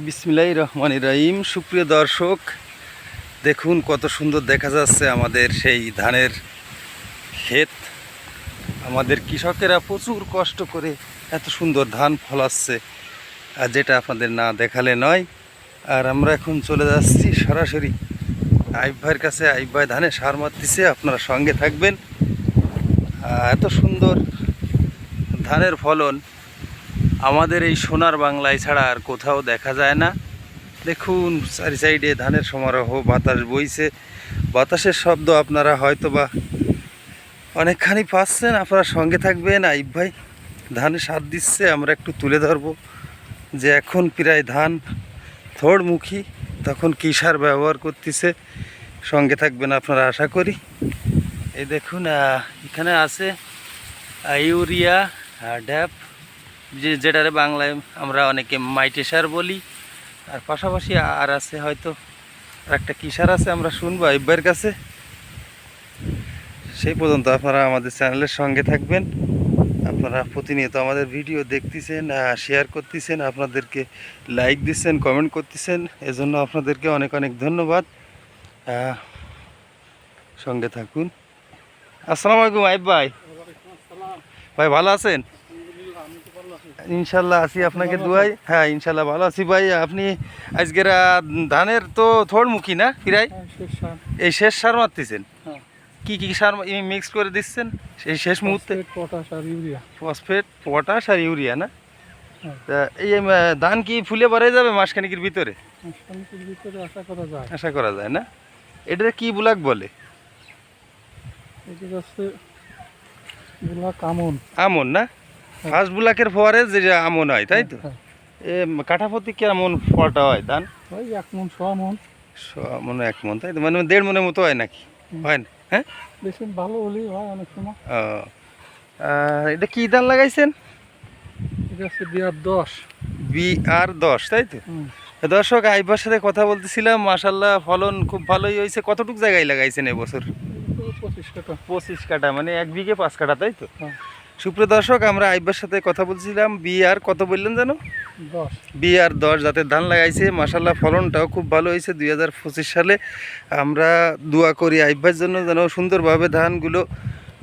বিসমিল্লাহির রহমানির রহিম। সুপ্রিয় দর্শক, দেখুন কত সুন্দর দেখা যাচ্ছে আমাদের সেই ধানের ক্ষেত। আমাদের কৃষকেরা প্রচুর কষ্ট করে এত সুন্দর ধান ফলাচ্ছে, আর যেটা আপনাদের না দেখালে নয়। আর আমরা এখন চলে যাচ্ছি সরাসরি আইব ভাইয়ের কাছে। আইব ভাই ধানে সার মারতেছে, আপনারা সঙ্গে থাকবেন। এত সুন্দর ধানের ফলন আমাদের এই সোনার বাংলায় ছাড়া আর কোথাও দেখা যায় না। দেখুন চারি সাইডে ধানের সমারোহ, বাতাস বইছে। বাতাসের শব্দ আপনারা হয়তো বা অনেকখানি পাচ্ছেন। আপনারা সঙ্গে থাকবেন। আইব ভাই ধানে সার দিচ্ছে, আমরা একটু তুলে ধরবো যে এখন প্রায় ধান থোড়মুখী, তখন কী সার ব্যবহার করতেছে। সঙ্গে থাকবেন আপনারা আশা করি। এই দেখুন এখানে আছে ইউরিয়া, ড্যাপ, যেটারে বাংলায় আমরা অনেকে মাইটে সার বলি। আর পাশাপাশি আর আছে হয়তো আর একটা কী সার আছে, আমরা শুনবো আইব ভাইয়ের কাছে। সেই পর্যন্ত আপনারা আমাদের চ্যানেলের সঙ্গে থাকবেন। আপনারা প্রতিনিয়ত আমাদের ভিডিও দেখতেছেন, শেয়ার করতেছেন, আপনাদেরকে লাইক দিচ্ছেন, কমেন্ট করতেছেন, এজন্য আপনাদেরকে অনেক অনেক ধন্যবাদ। সঙ্গে থাকুন। আসসালামু আলাইকুম আইব ভাই। ভাই ভালো আছেন? ইনশাল্লাহ আছি, আপনাকে দুয়াই। হ্যাঁ ইনশাল্লাহ ভালো আছি ভাই। আপনি আজকের ধানের তো থোড়মুখী না প্রায়, এই শেষ সার মারতেছেন? কি কি সার মিক্স করে দিচ্ছেন এই শেষ মুহূর্তে? ফসফেট, পটাশ আর ইউরিয়া না? তা এই ধান কি ফুলে ভরে যাবে মাসখানিকের ভিতরে? আশা করা যায় না? এটা কি বুলাক বলে? আমন না? ফার্স্ট বুলাকের পরে যে আমন হয়, তাই তো? এ কাঠাপতি কেমন ফলটা হয় ধান? 1 মণ, 1.5 মণ। 1.5 মণ, 1 মণ, তাই তো? মানে 1.5 মণের মতো হয় নাকি? হয় না? হ্যাঁ, বেশি ভালো হলেই হয় অনেক সময়। এটা কি ধান লাগাইছেন? এটা হচ্ছে BR10। BR10, তাই তো? দর্শক, আইবার সাথে কথা বলতেছিলাম। মাশাল্লাহ ফলন খুব ভালোই হয়েছে। কতটুকু জায়গায় লাগাইছেন এবছর? 25 কাঠা। 25 কাঠা, মানে 1 বিঘে 5 কাঠা, তাই তো? সুপ্রিয় দর্শক, আমরা আইবার সাথে কথা বলছিলাম। BR কত বললেন জানো? 10। BR10 জাতের ধান লাগাইছে। মাশাল্লাহ ফলনটাও খুব ভালো হয়েছে 2025 সালে। আমরা দোয়া করি আইব ভাইয়ের জন্য যেন সুন্দরভাবে ধানগুলো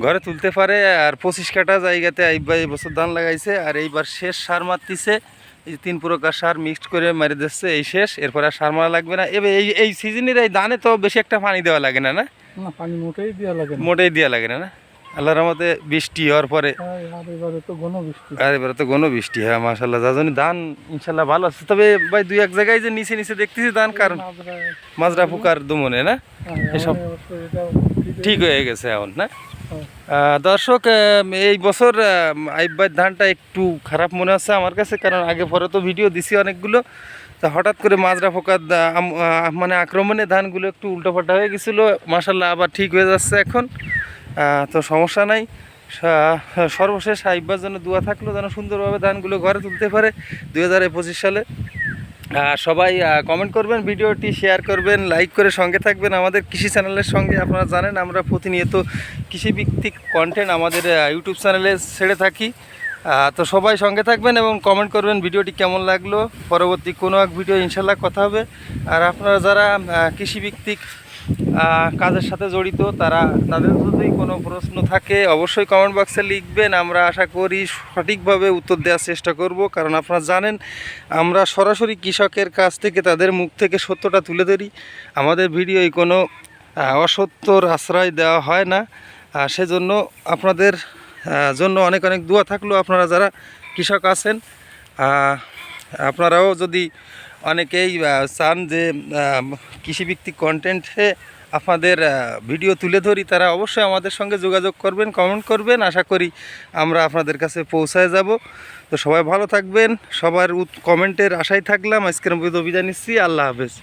ঘরে তুলতে পারে। আর 25 কাঠা জায়গাতে আইব ভাই এবছর ধান লাগাইছে। আর এইবার শেষ সার মারতেছে। এই 3 প্রকার সার মিক্সড করে মেরে দিচ্ছে, এই শেষ। এরপর আর সার মারা লাগবে না। এবার এই সিজনের এই ধানে তো বেশি একটা পানি দেওয়া লাগে না? না, পানি মোটেই দেওয়া লাগে না। মোটেই দেওয়া লাগে না? আল্লাহর রহমতে বৃষ্টি হওয়ার পরে। এবারে তো ঘন বৃষ্টি। আর এবারে তো ঘন বৃষ্টি। হ্যাঁ মাশাল্লাহ, যার জন্য ধান ইনশাল্লাহ ভালো আছে। তবে ভাই 2-1 জায়গায় যে নিচে নিচে দেখতেছি ধান, কারণ মাজরা পোকার দমনে না, এসব ঠিক হয়ে গেছে এখন না? দর্শক, এই বছর আইব ভাইয়ের ধানটা একটু খারাপ মনে হচ্ছে আমার কাছে, কারণ আগে পরে তো ভিডিও দিছি অনেকগুলো। তা হঠাৎ করে মাজরা পোকার মানে আক্রমণে ধানগুলো একটু উল্টোপাল্টা হয়ে গেছিলো। মাশাল্লাহ আবার ঠিক হয়ে যাচ্ছে এখন, তো সমস্যা নাই। সর্বশেষ আইব ভাইয়ের জন্য দোয়া থাকলো যেন সুন্দরভাবে ধানগুলো ঘরে তুলতে পারে 2025 সালে। সবাই কমেন্ট করবেন, ভিডিওটি শেয়ার করবেন, লাইক করে সঙ্গে থাকবেন আমাদের কৃষি চ্যানেলের সঙ্গে। আপনারা জানেন আমরা প্রতিনিয়ত কৃষিভিত্তিক কন্টেন্ট আমাদের ইউটিউব চ্যানেলে ছেড়ে থাকি। তো সবাই সঙ্গে থাকবেন এবং কমেন্ট করবেন ভিডিওটি কেমন লাগলো। পরবর্তী কোনো এক ভিডিও ইনশাল্লাহ কথা হবে। আর আপনারা যারা কৃষিভিত্তিক কাজের সাথে জড়িত, তাদের যদি কোনো প্রশ্ন থাকে অবশ্যই কমেন্ট বক্সে লিখবেন। আমরা আশা করি সঠিকভাবে উত্তর দেওয়ার চেষ্টা করব, কারণ আপনারা জানেন আমরা সরাসরি কৃষকের কাছ থেকে তাদের মুখ থেকে সত্যটা তুলে ধরি। আমাদের ভিডিওয় কোনো অসত্যর আশ্রয় দেওয়া হয় না। সেজন্য আপনাদের জন্য অনেক অনেক দোয়া থাকলো। আপনারা যারা কৃষক আছেন, আপনারাও যদি অনেকেই চান যে কৃষিভিত্তিক কন্টেন্টে আপনাদের ভিডিও তুলে ধরি, তারা অবশ্যই আমাদের সঙ্গে যোগাযোগ করবেন, কমেন্ট করবেন। আশা করি আমরা আপনাদের কাছে পৌঁছায় যাব। তো সবাই ভালো থাকবেন, সবার কমেন্টের আশায় থাকলাম। আজকের মতো বিদায় নিচ্ছি। আল্লাহ হাফেজ।